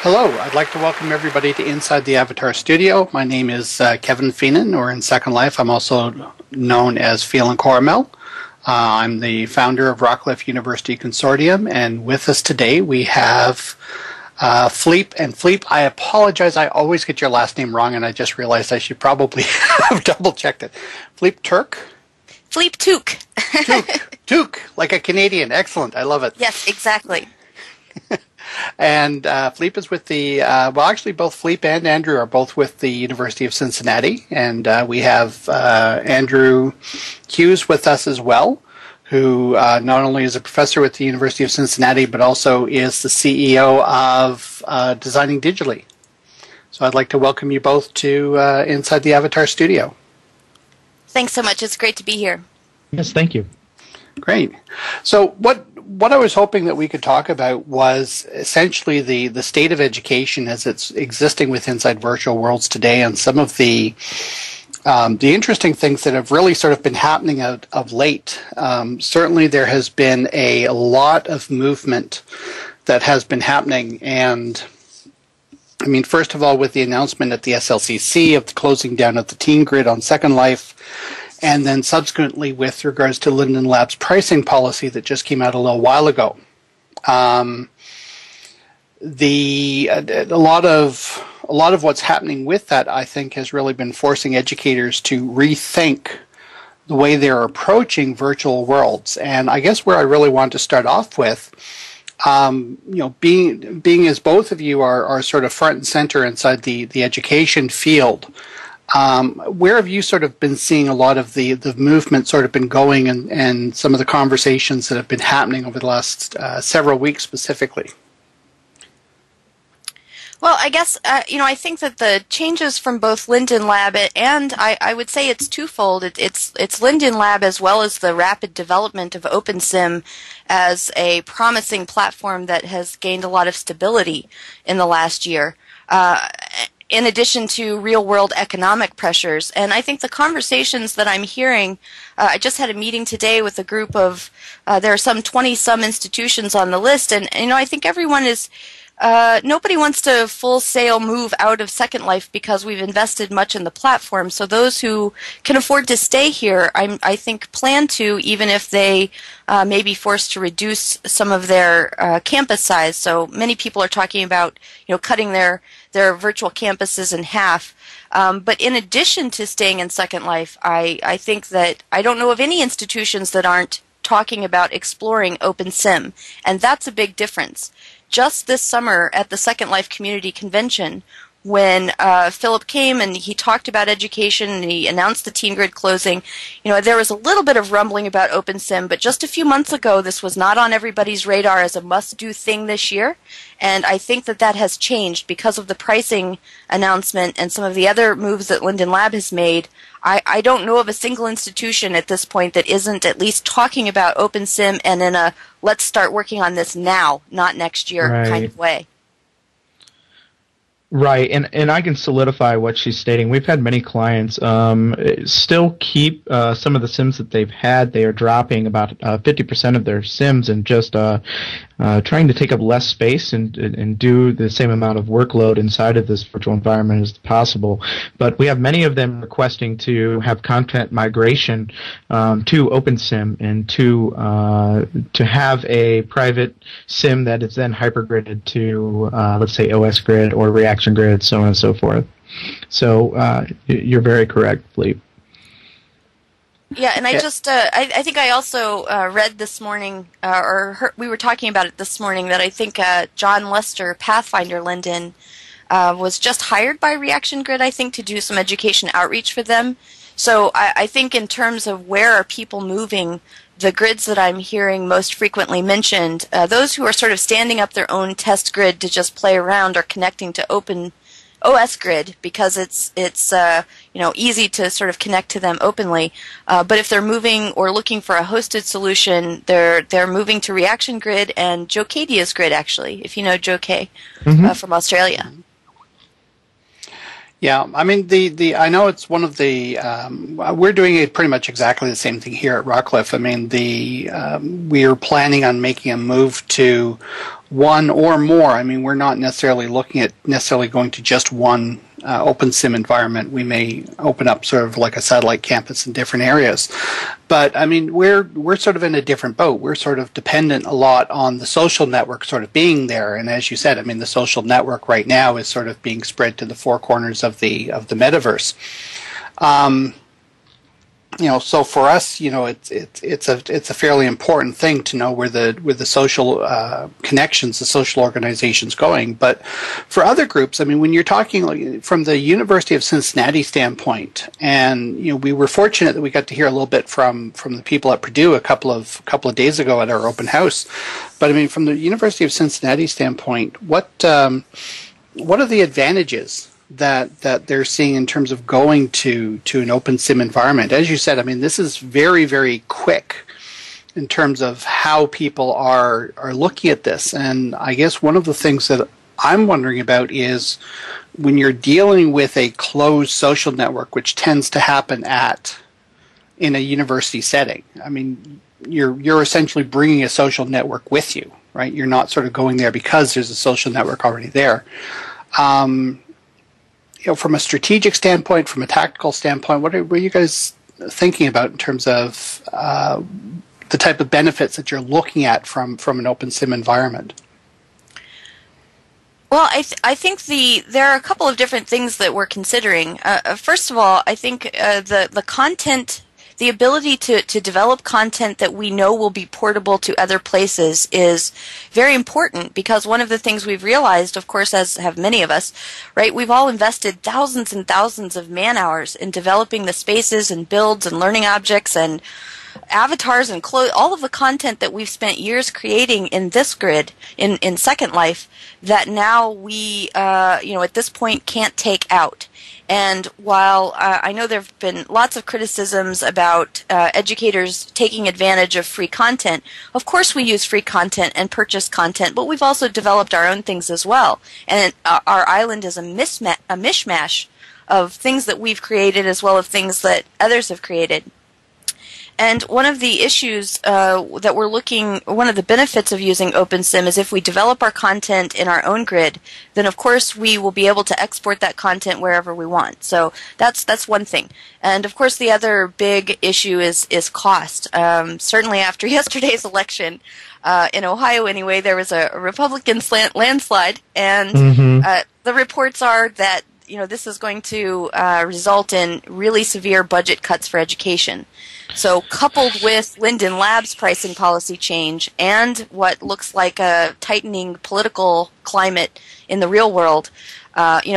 Hello, I'd like to welcome everybody to Inside the Avatar Studio. My name is Kevin Feenan, or in Second Life, I'm also known as Phelan Coramel. I'm the founder of Rockcliffe University Consortium, and with us today we have Fleep. And Fleep, I apologize, I always get your last name wrong, and I just realized I should probably have double-checked it. Fleep Tuque? Fleep Tuque. Tuque, like a Canadian. Excellent, I love it. Yes, exactly. And Fleep is with the, actually both Fleep and Andrew are both with the University of Cincinnati. And we have Andrew Hughes with us as well, who not only is a professor with the University of Cincinnati, but also is the CEO of Designing Digitally. So I'd like to welcome you both to Inside the Avatar Studio. Thanks so much. It's great to be here. Yes, thank you. Great. So what I was hoping that we could talk about was essentially the state of education as it's existing with Inside Virtual Worlds today, and some of the interesting things that have really sort of been happening of late. Certainly there has been a lot of movement that has been happening, and I mean, first of all, with the announcement at the SLCC of the closing down of the Teen Grid on Second Life, and then subsequently with regards to Linden Labs' pricing policy that just came out a little while ago. A lot of what's happening with that, I think, has really been forcing educators to rethink the way they're approaching virtual worlds. And I guess where I really want to start off with, being as both of you are sort of front and center inside the education field, where have you sort of been seeing a lot of the movement sort of been going, and some of the conversations that have been happening over the last several weeks specifically? Well, I guess, I think that the changes from both Linden Lab and I would say it's twofold. It's Linden Lab as well as the rapid development of OpenSim as a promising platform that has gained a lot of stability in the last year. In addition to real-world economic pressures. And I think the conversations that I'm hearing, I just had a meeting today with a group of, there are some 20-some institutions on the list, and I think everyone is, nobody wants to full sail move out of Second Life because we've invested much in the platform. So those who can afford to stay here, I think, plan to, even if they may be forced to reduce some of their campus size. So many people are talking about, cutting their virtual campuses in half. But in addition to staying in Second Life, I think that I don't know of any institutions that aren't talking about exploring OpenSim, and that's a big difference. Just this summer at the Second Life Community Convention, when Philip came and he talked about education and he announced the Teen Grid closing, there was a little bit of rumbling about OpenSim, but just a few months ago this was not on everybody's radar as a must-do thing this year, and I think that has changed because of the pricing announcement and some of the other moves that Linden Lab has made. I don't know of a single institution at this point that isn't at least talking about OpenSim and in a let's start working on this now, not next year kind of way. Right, and I can solidify what she's stating. We've had many clients still keep some of the sims that they've had. They are dropping about 50% of their sims and just trying to take up less space and do the same amount of workload inside of this virtual environment as possible. But we have many of them requesting to have content migration to OpenSim and to have a private sim that is then hypergrided to, let's say, OS Grid or Reaction Grid, so on and so forth. So you're very correct, Fleep. Yeah, and I just, I think I also read this morning, we were talking about it this morning, that I think John Lester, Pathfinder Linden, was just hired by Reaction Grid, I think, to do some education outreach for them. So I think in terms of where are people moving, the grids that I'm hearing most frequently mentioned, those who are sort of standing up their own test grid to just play around are connecting to Open OS Grid because it's easy to sort of connect to them openly. But if they're moving or looking for a hosted solution, they're moving to Reaction Grid and Jocadia's Grid, actually, if you know Joe K from Australia. Yeah, I mean, I know it's one of the, we're doing it pretty much exactly the same thing here at Rockcliffe. I mean, we are planning on making a move to one or more. I mean, we're not necessarily looking at necessarily going to just one OpenSim environment. We may open up sort of like a satellite campus in different areas. But I mean, we're sort of in a different boat. We're sort of dependent a lot on the social network sort of being there. And as you said, I mean, the social network right now is sort of being spread to the four corners of the metaverse. So for us, it's a fairly important thing to know where the social connections, the social organizations going. But for other groups, I mean, when you're talking from the University of Cincinnati standpoint, and we were fortunate that we got to hear a little bit from the people at Purdue a couple of days ago at our open house. But I mean, from the University of Cincinnati standpoint, what are the advantages that they're seeing in terms of going to an OpenSim environment? As you said, I mean, this is very, very quick in terms of how people are looking at this. And I guess one of the things that I'm wondering about is when you're dealing with a closed social network, which tends to happen in a university setting. I mean, you're essentially bringing a social network with you, right? You're not sort of going there because there's a social network already there. From a strategic standpoint, from a tactical standpoint, what are you guys thinking about in terms of the type of benefits that you're looking at from an OpenSim environment? Well, I think there are a couple of different things that we're considering. First of all, I think the content, the ability to develop content that we know will be portable to other places is very important, because one of the things we've realized, of course, as have many of us, right, we've all invested thousands and thousands of man-hours in developing the spaces and builds and learning objects and avatars and all of the content that we've spent years creating in this grid, in Second Life, that now we, at this point can't take out. And while I know there have been lots of criticisms about educators taking advantage of free content, of course we use free content and purchase content, but we've also developed our own things as well. And our island is a mishmash of things that we've created as well as things that others have created. And one of the issues that we're one of the benefits of using OpenSim is if we develop our content in our own grid, then of course we will be able to export that content wherever we want. So that's one thing. And of course the other big issue is cost. Certainly after yesterday's election, in Ohio anyway, there was a Republican landslide, and the reports are that this is going to result in really severe budget cuts for education. So coupled with Linden Lab's pricing policy change and what looks like a tightening political climate in the real world,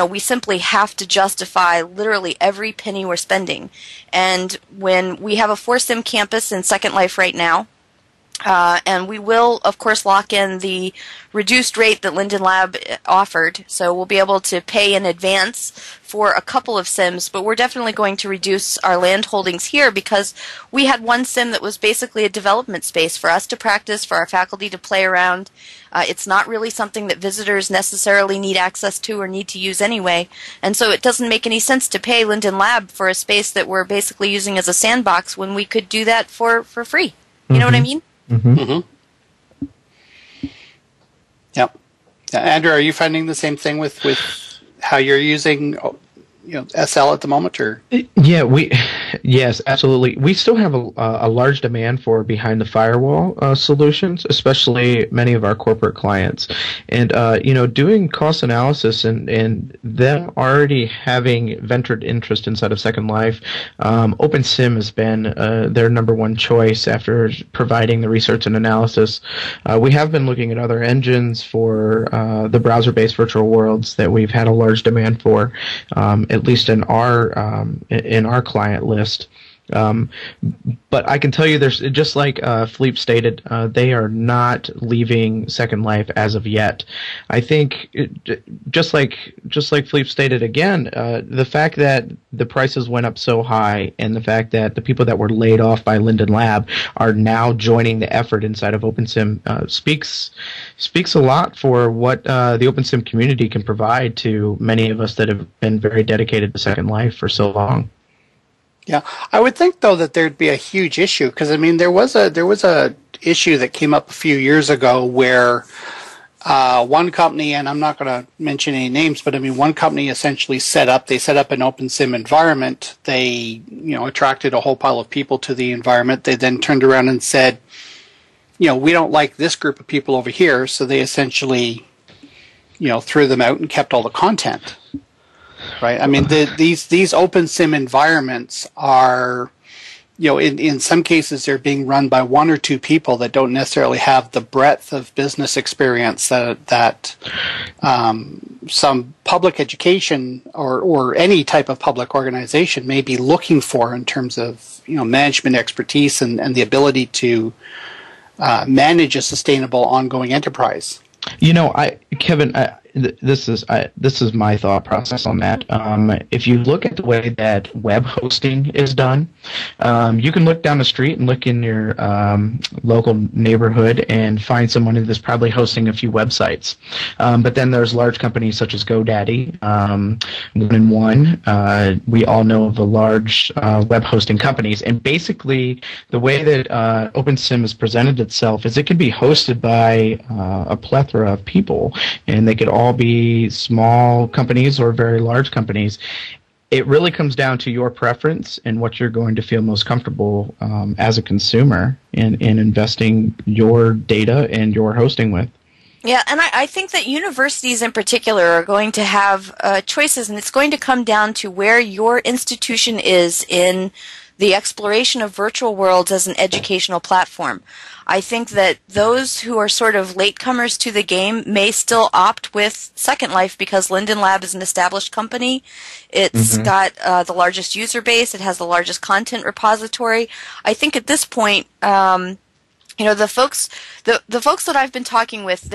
we simply have to justify literally every penny we're spending. And when we have a 4SIM campus in Second Life right now, and we will, of course, lock in the reduced rate that Linden Lab offered. So we'll be able to pay in advance for a couple of sims, but we're definitely going to reduce our land holdings here because we had one sim that was basically a development space for us to practice, for our faculty to play around. It's not really something that visitors necessarily need access to or need to use anyway. And so it doesn't make any sense to pay Linden Lab for a space that we're basically using as a sandbox when we could do that for free. You know what I mean? Mm-hmm. Mm-hmm. Yep. Andrew, are you finding the same thing with how you're using SL at the moment, or? Yes, absolutely. We still have a large demand for behind the firewall solutions, especially many of our corporate clients. And doing cost analysis and them already having ventured interest inside of Second Life, OpenSim has been their number one choice after providing the research and analysis. We have been looking at other engines for the browser-based virtual worlds that we've had a large demand for, at least in our client list. But I can tell you, there's just like Fleep stated, they are not leaving Second Life as of yet. I think just like Fleep stated again, the fact that the prices went up so high, and the fact that the people that were laid off by Linden Lab are now joining the effort inside of OpenSim speaks a lot for what the OpenSim community can provide to many of us that have been very dedicated to Second Life for so long. Yeah, I would think though that there'd be a huge issue, because I mean there was a issue that came up a few years ago where one company, and I'm not going to mention any names, but I mean, one company essentially set up an OpenSim environment. They, attracted a whole pile of people to the environment. They then turned around and said, we don't like this group of people over here, so they essentially, threw them out and kept all the content. Right? I mean, these OpenSim environments are, in some cases they're being run by one or two people that don't necessarily have the breadth of business experience that some public education or any type of public organization may be looking for in terms of management expertise and the ability to manage a sustainable ongoing enterprise. Kevin, this is my thought process on that. If you look at the way that web hosting is done, you can look down the street and look in your local neighborhood and find someone who's probably hosting a few websites. But then there's large companies such as GoDaddy, 1&1. We all know of the large web hosting companies, and basically the way that OpenSim has presented itself is it can be hosted by a plethora of people, and they could all be small companies or very large companies. It really comes down to your preference and what you're going to feel most comfortable as a consumer in investing your data and your hosting with. Yeah, and I think that universities in particular are going to have choices, and it's going to come down to where your institution is in the exploration of virtual worlds as an educational platform. I think that those who are sort of latecomers to the game may still opt with Second Life because Linden Lab is an established company. It's got the largest user base. It has the largest content repository. I think at this point, the folks that I've been talking with,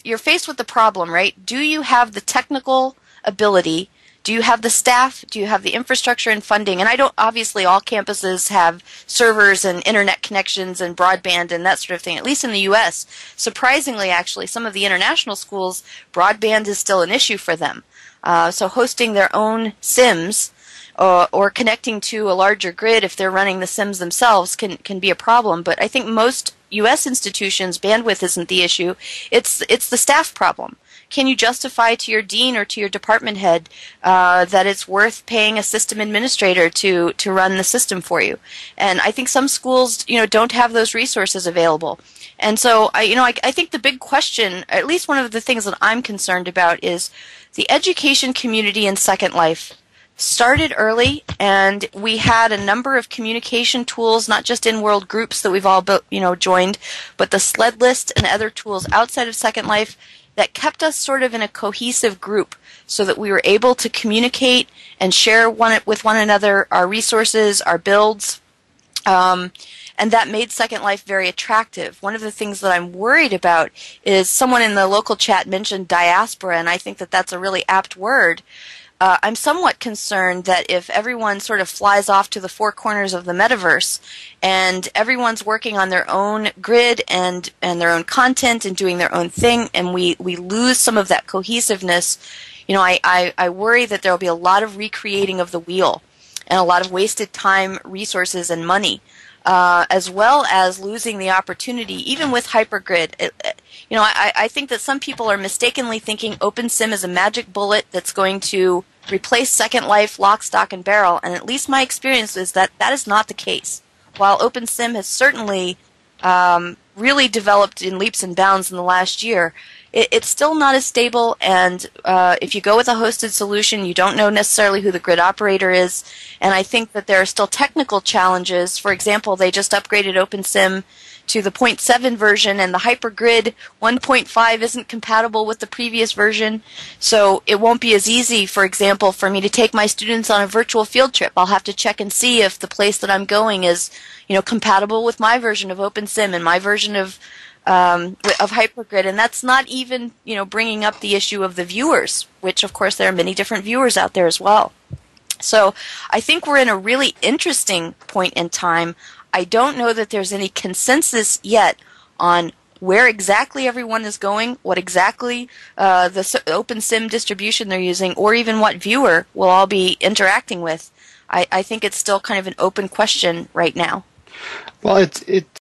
you're faced with the problem, right? Do you have the technical ability? Do you have the staff? Do you have the infrastructure and funding? And obviously all campuses have servers and internet connections and broadband and that sort of thing, at least in the U.S. Surprisingly, actually, some of the international schools, broadband is still an issue for them. So hosting their own sims or connecting to a larger grid if they're running the sims themselves can be a problem. But I think most U.S. institutions, bandwidth isn't the issue. It's the staff problem. Can you justify to your dean or to your department head that it's worth paying a system administrator to run the system for you? And I think some schools, don't have those resources available. And so, I think the big question, at least one of the things that I'm concerned about, is the education community in Second Life started early, and we had a number of communication tools, not just in-world groups that we've all joined, but the sled list and other tools outside of Second Life that kept us sort of in a cohesive group so that we were able to communicate and share with one another our resources, our builds, and that made Second Life very attractive. One of the things that I'm worried about is someone in the local chat mentioned diaspora, and I think that that's a really apt word. I'm somewhat concerned that if everyone sort of flies off to the four corners of the metaverse and everyone's working on their own grid and their own content and doing their own thing, and we lose some of that cohesiveness, I worry that there will be a lot of recreating of the wheel and a lot of wasted time, resources, and money, as well as losing the opportunity, even with hypergrid. I think that some people are mistakenly thinking OpenSim is a magic bullet that's going to replace Second Life, lock, stock, and barrel, and at least my experience is that is not the case. While OpenSim has certainly really developed in leaps and bounds in the last year, it's still not as stable, and if you go with a hosted solution, you don't know necessarily who the grid operator is, and I think that there are still technical challenges. For example, they just upgraded OpenSim to the 0.7 version, and the hypergrid 1.5 isn't compatible with the previous version, so it won't be as easy, for example, for me to take my students on a virtual field trip. I'll have to check and see if the place that I'm going is, compatible with my version of OpenSim and my version of hypergrid, and that's not even, bringing up the issue of the viewers, which, of course, there are many different viewers out there as well. So I think we're in a really interesting point in time. I don't know that there's any consensus yet on where exactly everyone is going, what exactly the OpenSim distribution they're using, or even what viewer we'll all be interacting with. I think it's still kind of an open question right now. Well, it's